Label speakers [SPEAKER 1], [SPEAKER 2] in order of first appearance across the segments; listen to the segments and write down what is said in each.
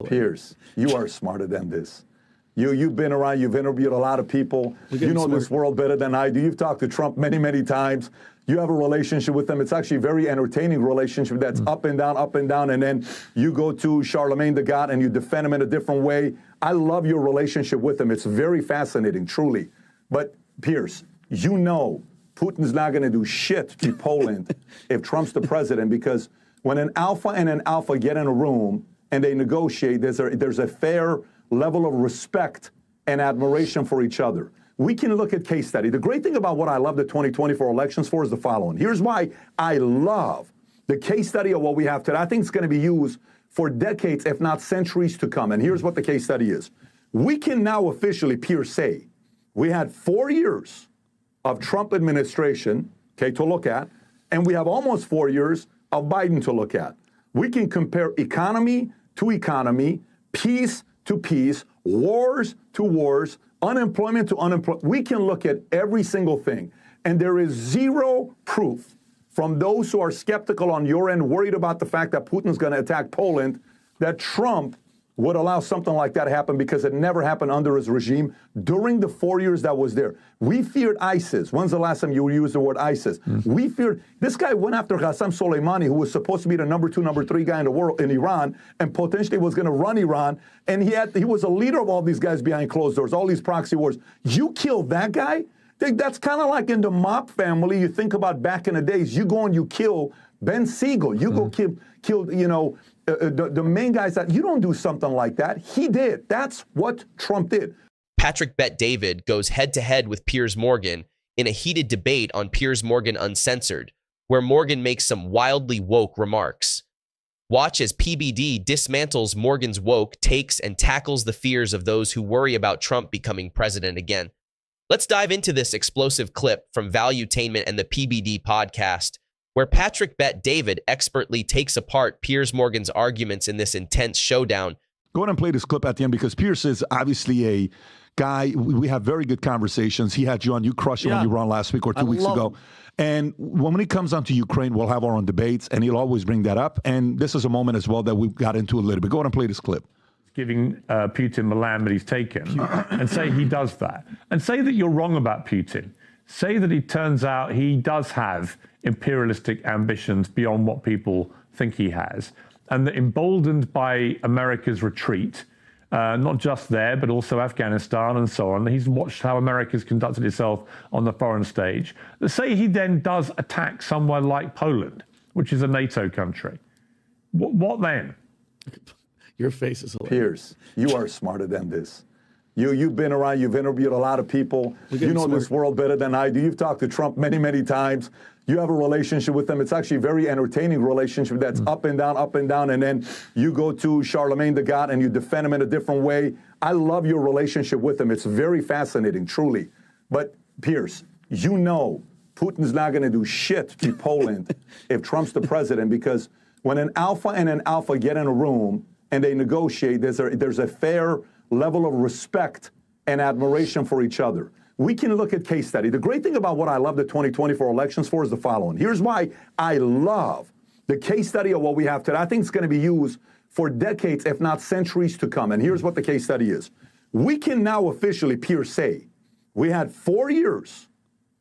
[SPEAKER 1] Piers, you are smarter than this. You've been around, you've interviewed a lot of people. You know this world better than I do. You've talked to Trump many, many times. You have a relationship with him. It's actually a very entertaining relationship that's up and down, and then you go to Charlemagne the God and you defend him in a different way. I love your relationship with him. It's very fascinating, truly. But, Piers, you know Putin's not going to do shit to Poland if Trump's the president, because when an alpha and an alpha get in a room and they negotiate, there's a fair level of respect and admiration for each other. We can look at case study. The great thing about what I love the 2024 elections for is the following. Here's why I love the case study of what we have today. I think it's going to be used for decades, if not centuries to come. And here's what the case study is. We can now officially, Piers, say we had 4 years of Trump administration, okay, to look at, and we have almost 4 years of Biden to look at. We can compare economy to economy, peace to peace, wars to wars, unemployment to unemployment. We can look at every single thing. And there is zero proof from those who are skeptical on your end, worried about the fact that Putin's going to attack Poland, that Trump would allow something like that to happen, because it never happened under his regime during the 4 years that was there. We feared ISIS. When's the last time you used the word ISIS? We feared, this guy went after Qasem Soleimani, who was supposed to be the number 2, number 3 guy in the world in Iran, and potentially was going to run Iran. And he was a leader of all these guys behind closed doors, all these proxy wars. You killed that guy? That's kind of like in the mob family. You think about back in the days, you go and you kill Ben Siegel. You go kill, you know, the main guys. That you don't do something like that. He did. That's what Trump did.
[SPEAKER 2] Patrick Bet David goes head-to-head with Piers Morgan in a heated debate on Piers Morgan Uncensored, where Morgan makes some wildly woke remarks. Watch as PBD dismantles Morgan's woke takes and tackles the fears of those who worry about Trump becoming president again. Let's dive into this explosive clip from Valuetainment and the PBD podcast, where Patrick Bet David expertly takes apart Piers Morgan's arguments in this intense showdown.
[SPEAKER 3] Go ahead and play this clip at the end, because Piers is obviously a guy. We have very good conversations. He had you on. You crushed it when you were on last week or 2 weeks ago. And when it comes down to Ukraine, we'll have our own debates, and he'll always bring that up. And this is a moment as well that we got into a little bit. Go ahead and play this clip.
[SPEAKER 4] Giving Putin the land that he's taken, and say he does that, and say that you're wrong about Putin. Say that it turns out he does have imperialistic ambitions beyond what people think he has, and that emboldened by America's retreat, not just there, but also Afghanistan and so on, he's watched how America's conducted itself on the foreign stage. Say he then does attack somewhere like Poland, which is a NATO country. What then?
[SPEAKER 5] Your face is hilarious.
[SPEAKER 1] Piers, you are smarter than this. You've been around, you've interviewed a lot of people. You know this world better than I do. You've talked to Trump many, many times. You have a relationship with him. It's actually a very entertaining relationship that's up and down, and then you go to Charlemagne the God and you defend him in a different way. I love your relationship with him. It's very fascinating, truly. But, Piers, you know Putin's not going to do shit to Poland if Trump's the president, because when an alpha and an alpha get in a room and they negotiate, there's a fair level of respect and admiration for each other. We can look at case study. The great thing about what I love the 2024 elections for is the following. Here's why I love the case study of what we have today. I think it's going to be used for decades, if not centuries to come. And here's what the case study is. We can now officially, Piers, say we had 4 years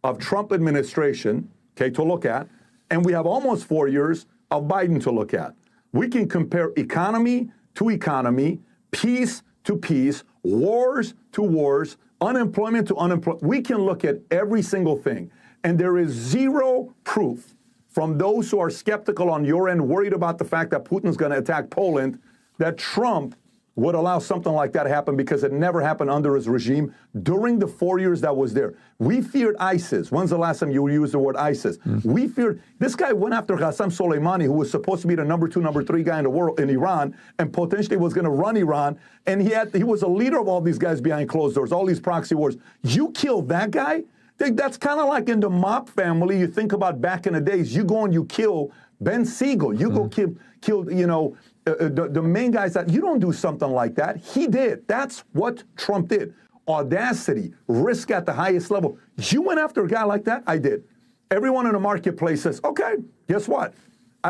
[SPEAKER 1] of Trump administration, okay, to look at, and we have almost 4 years of Biden to look at. We can compare economy to economy, peace to peace, wars to wars, unemployment to unemployment. We can look at every single thing. And there is zero proof from those who are skeptical on your end, worried about the fact that Putin's going to attack Poland, that Trump would allow something like that to happen, because it never happened under his regime during the 4 years that was there. We feared ISIS. When's the last time you used the word ISIS? We feared, this guy went after Qasem Soleimani, who was supposed to be the number 2, number 3 guy in the world in Iran, and potentially was going to run Iran. And he was a leader of all these guys behind closed doors, all these proxy wars. You killed that guy? That's kind of like in the mob family. You think about back in the days, you go and you kill Ben Siegel. You go kill, you know, the main guys. That you don't do something like that. He did. That's what Trump did. Audacity, risk at the highest level. You went after a guy like that? I did. Everyone in the marketplace says, okay, guess what?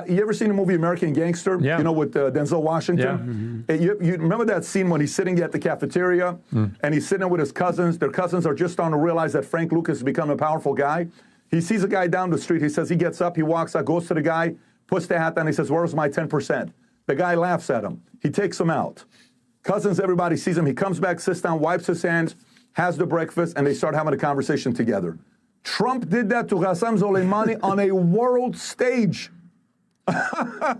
[SPEAKER 1] You ever seen the movie American Gangster?
[SPEAKER 4] Yeah.
[SPEAKER 1] You know, with Denzel Washington? Yeah. You remember that scene when he's sitting at the cafeteria and he's sitting there with his cousins? Their cousins are just starting to realize that Frank Lucas has become a powerful guy. He sees a guy down the street. He says, he gets up, he walks out, goes to the guy, puts the hat down, he says, where's my 10%? The guy laughs at him. He takes him out. Cousins, everybody sees him. He comes back, sits down, wipes his hands, has the breakfast, and they start having a conversation together. Trump did that to Qasem Soleimani on a world stage. On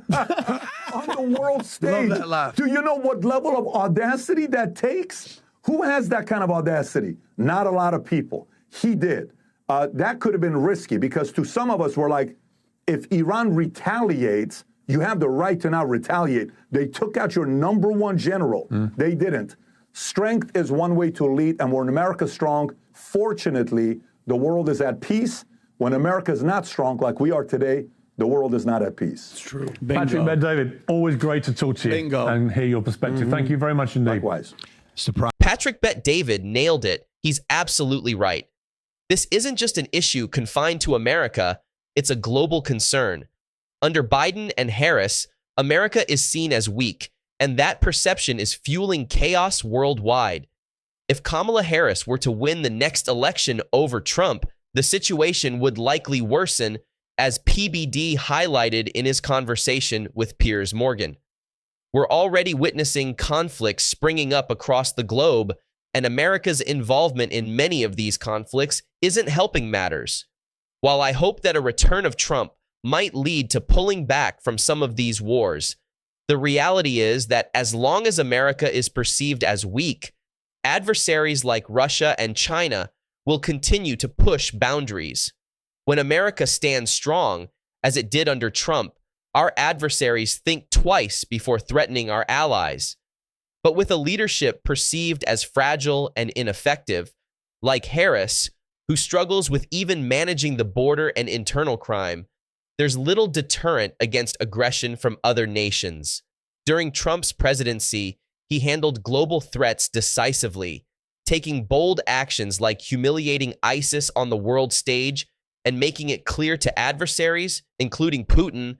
[SPEAKER 1] the world stage.
[SPEAKER 5] Love that laugh.
[SPEAKER 1] Do you know what level of audacity that takes? Who has that kind of audacity? Not a lot of people. He did. That could have been risky because to some of us, we're like, if Iran retaliates, you have the right to not retaliate. They took out your number one general. They didn't. Strength is one way to lead, and when America's strong, fortunately, the world is at peace. When America's not strong like we are today, the world is not at peace.
[SPEAKER 5] It's true.
[SPEAKER 4] Patrick Bet-David, always great to talk to you and hear your perspective. Thank you very much indeed.
[SPEAKER 1] Likewise.
[SPEAKER 3] Surprise.
[SPEAKER 2] Patrick Bet-David nailed it. He's absolutely right. This isn't just an issue confined to America, it's a global concern. Under Biden and Harris, America is seen as weak, and that perception is fueling chaos worldwide. If Kamala Harris were to win the next election over Trump, the situation would likely worsen, as PBD highlighted in his conversation with Piers Morgan. We're already witnessing conflicts springing up across the globe, and America's involvement in many of these conflicts isn't helping matters. While I hope that a return of Trump might lead to pulling back from some of these wars, the reality is that as long as America is perceived as weak, adversaries like Russia and China will continue to push boundaries. When America stands strong, as it did under Trump, our adversaries think twice before threatening our allies. But with a leadership perceived as fragile and ineffective, like Harris, who struggles with even managing the border and internal crime, there's little deterrent against aggression from other nations. During Trump's presidency, he handled global threats decisively, taking bold actions like humiliating ISIS on the world stage and making it clear to adversaries, including Putin,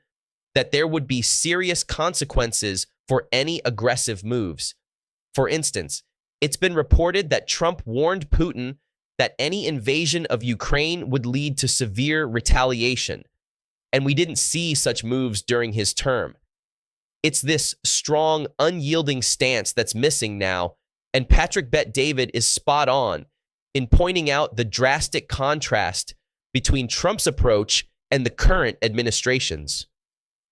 [SPEAKER 2] that there would be serious consequences for any aggressive moves. For instance, it's been reported that Trump warned Putin that any invasion of Ukraine would lead to severe retaliation, and we didn't see such moves during his term. It's this strong, unyielding stance that's missing now, and Patrick Bet-David is spot on in pointing out the drastic contrast between Trump's approach and the current administration's.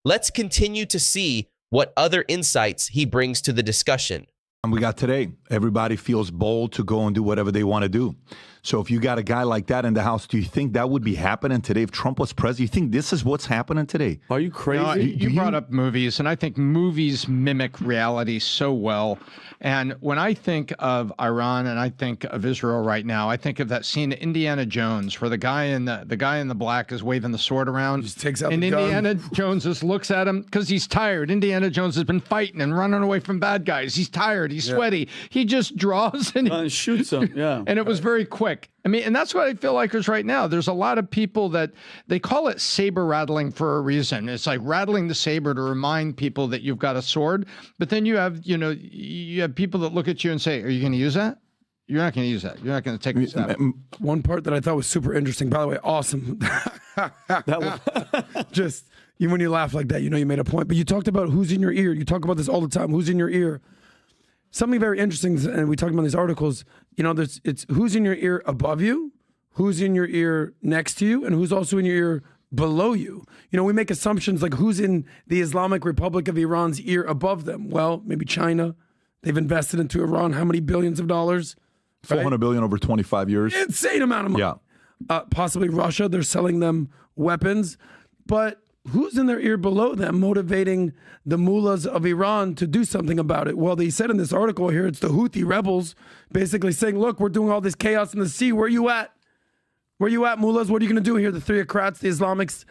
[SPEAKER 2] Let's continue to see what other insights he brings to the discussion.
[SPEAKER 3] And we got today. Everybody feels bold to go and do whatever they want to do. So if you got a guy like that in the House, do you think that would be happening today if Trump was president? You think this is what's happening today?
[SPEAKER 5] Are you crazy?
[SPEAKER 6] No, you brought up movies, and I think movies mimic reality so well. And when I think of Iran and I think of Israel right now, I think of that scene in Indiana Jones where the guy in the black is waving the sword around.
[SPEAKER 5] Just takes out
[SPEAKER 6] and
[SPEAKER 5] the gun.
[SPEAKER 6] Indiana Jones just looks at him because he's tired. Indiana Jones has been fighting and running away from bad guys. He's tired. He's sweaty. He just draws and
[SPEAKER 5] shoots him. Yeah.
[SPEAKER 6] And it was very quick. I mean, and that's what I feel like is right now. There's a lot of people that they call it saber rattling for a reason. It's like rattling the saber to remind people that you've got a sword. But then you have people that look at you and say, "Are you going to use that? You're not going to use that. You're not going to take this out."
[SPEAKER 7] One part that I thought was super interesting, by the way, awesome.
[SPEAKER 5] That was
[SPEAKER 7] Just when you laugh like that, you know you made a point. But you talked about who's in your ear. You talk about this all the time. Who's in your ear? Something very interesting, and we talked about these articles. You know, it's who's in your ear above you, who's in your ear next to you, and who's also in your ear below you. You know, we make assumptions like who's in the Islamic Republic of Iran's ear above them. Well, maybe China. They've invested into Iran how many billions of dollars?
[SPEAKER 3] $400 billion over 25 years.
[SPEAKER 7] Insane amount of money.
[SPEAKER 3] Yeah.
[SPEAKER 7] Possibly Russia. They're selling them weapons. But who's in their ear below them motivating the mullahs of Iran to do something about it? Well, they said in this article here, it's the Houthi rebels basically saying, look, we're doing all this chaos in the sea. Where are you at? Where you at, mullahs? What are you going to do here? The theocrats, the Islamics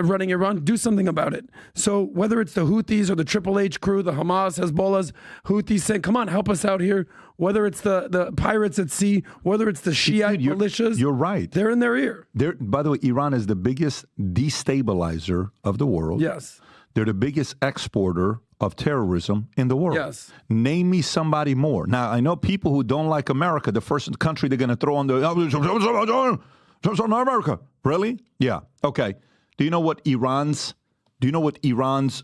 [SPEAKER 7] running Iran, do something about it. So whether it's the Houthis or the Triple H crew, the Hamas, Hezbollahs, Houthis saying, come on, help us out here. Whether it's the pirates at sea, whether it's the Shiite militias.
[SPEAKER 3] You're right.
[SPEAKER 7] They're in their ear.
[SPEAKER 3] By the way, Iran is the biggest destabilizer of the world.
[SPEAKER 7] Yes.
[SPEAKER 3] They're the biggest exporter of terrorism in the world.
[SPEAKER 7] Yes.
[SPEAKER 3] Name me somebody more. Now, I know people who don't like America, the first country they're going to throw on the America. Really? Yeah. Okay. Do you know what Iran's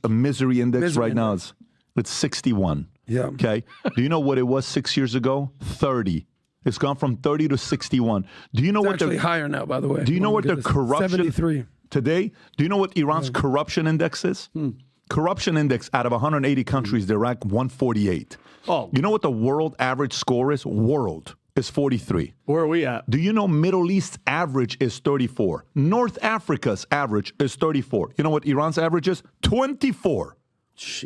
[SPEAKER 3] misery index right now is? It's 61.
[SPEAKER 7] Yeah.
[SPEAKER 3] Okay. Do you know what it was 6 years ago? 30. It's gone from 30 to 61. Do you know
[SPEAKER 7] It's
[SPEAKER 3] what
[SPEAKER 7] actually higher now, by the way.
[SPEAKER 3] Do you know what the corruption
[SPEAKER 7] 73
[SPEAKER 3] today? Do you know what Iran's corruption index is? Corruption index out of 180 countries, they rank 148.
[SPEAKER 5] Oh.
[SPEAKER 3] You know what the world average score is? World is 43.
[SPEAKER 5] Where are we at?
[SPEAKER 3] Do you know Middle East's average is 34? North Africa's average is 34. You know what Iran's average is? 24.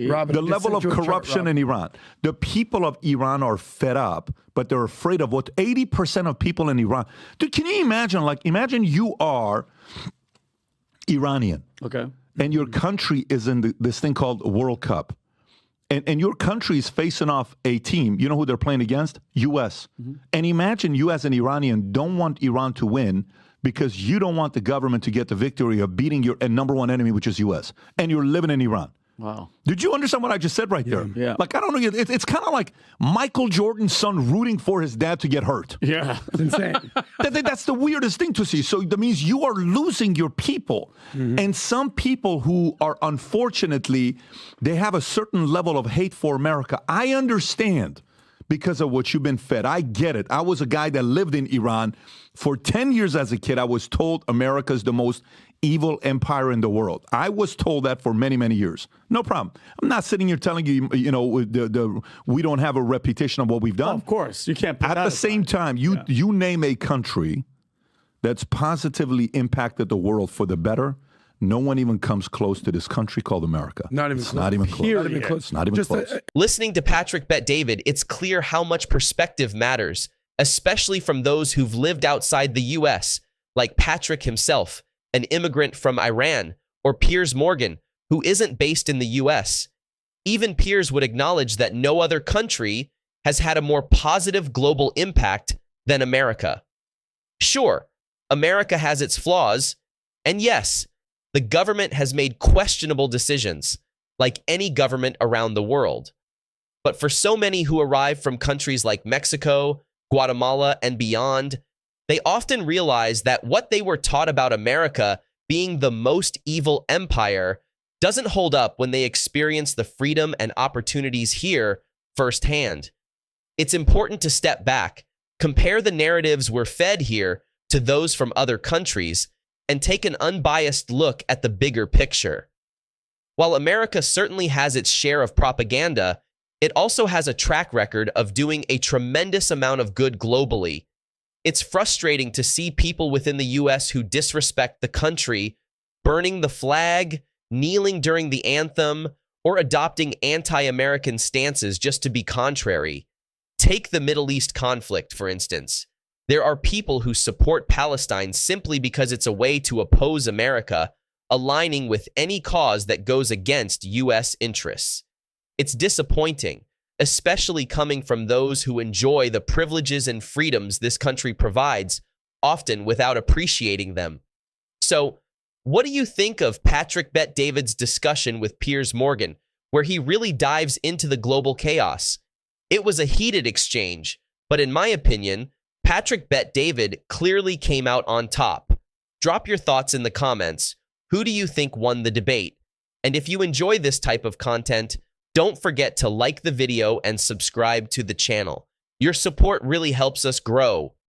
[SPEAKER 7] Robin,
[SPEAKER 3] The level of corruption in Iran. The people of Iran are fed up, but they're afraid of what 80% of people in Iran. Dude, can you imagine? Like, imagine you are Iranian.
[SPEAKER 5] Okay.
[SPEAKER 3] And your country is in this thing called World Cup. And your country is facing off a team. You know who they're playing against? U.S. And imagine you as an Iranian don't want Iran to win because you don't want the government to get the victory of beating your number one enemy, which is U.S. And you're living in Iran.
[SPEAKER 5] Wow.
[SPEAKER 3] Did you understand what I just said right there?
[SPEAKER 5] Yeah.
[SPEAKER 3] Like, I don't know. It's kind of like Michael Jordan's son rooting for his dad to get hurt.
[SPEAKER 5] Yeah.
[SPEAKER 7] It's insane.
[SPEAKER 3] That's the weirdest thing to see. So that means you are losing your people. And some people who are, unfortunately, they have a certain level of hate for America. I understand because of what you've been fed. I get it. I was a guy that lived in Iran for 10 years as a kid. I was told America is the most evil empire in the world. I was told that for many, many years. No problem. I'm not sitting here telling you, we don't have a reputation of what we've done.
[SPEAKER 5] Well, of course. You can't put
[SPEAKER 3] At
[SPEAKER 5] that
[SPEAKER 3] the same time, you name a country that's positively impacted the world for the better. No one even comes close to this country called America.
[SPEAKER 7] Not even
[SPEAKER 3] it's
[SPEAKER 7] close.
[SPEAKER 3] not even close.
[SPEAKER 7] Not even close.
[SPEAKER 3] Not even close.
[SPEAKER 2] Listening to Patrick Bet David, it's clear how much perspective matters, especially from those who've lived outside the U.S., like Patrick himself, an immigrant from Iran, or Piers Morgan, who isn't based in the U.S. Even Piers would acknowledge that no other country has had a more positive global impact than America. Sure, America has its flaws, and yes, the government has made questionable decisions, like any government around the world. But for so many who arrive from countries like Mexico, Guatemala, and beyond, they often realize that what they were taught about America being the most evil empire doesn't hold up when they experience the freedom and opportunities here firsthand. It's important to step back, compare the narratives we're fed here to those from other countries, and take an unbiased look at the bigger picture. While America certainly has its share of propaganda, it also has a track record of doing a tremendous amount of good globally. It's frustrating to see people within the U.S. who disrespect the country, burning the flag, kneeling during the anthem, or adopting anti-American stances just to be contrary. Take the Middle East conflict, for instance. There are people who support Palestine simply because it's a way to oppose America, aligning with any cause that goes against U.S. interests. It's disappointing, especially coming from those who enjoy the privileges and freedoms this country provides, often without appreciating them. So, what do you think of Patrick Bet David's discussion with Piers Morgan, where he really dives into the global chaos? It was a heated exchange, but in my opinion, Patrick Bet David clearly came out on top. Drop your thoughts in the comments. Who do you think won the debate? And if you enjoy this type of content, don't forget to like the video and subscribe to the channel. Your support really helps us grow.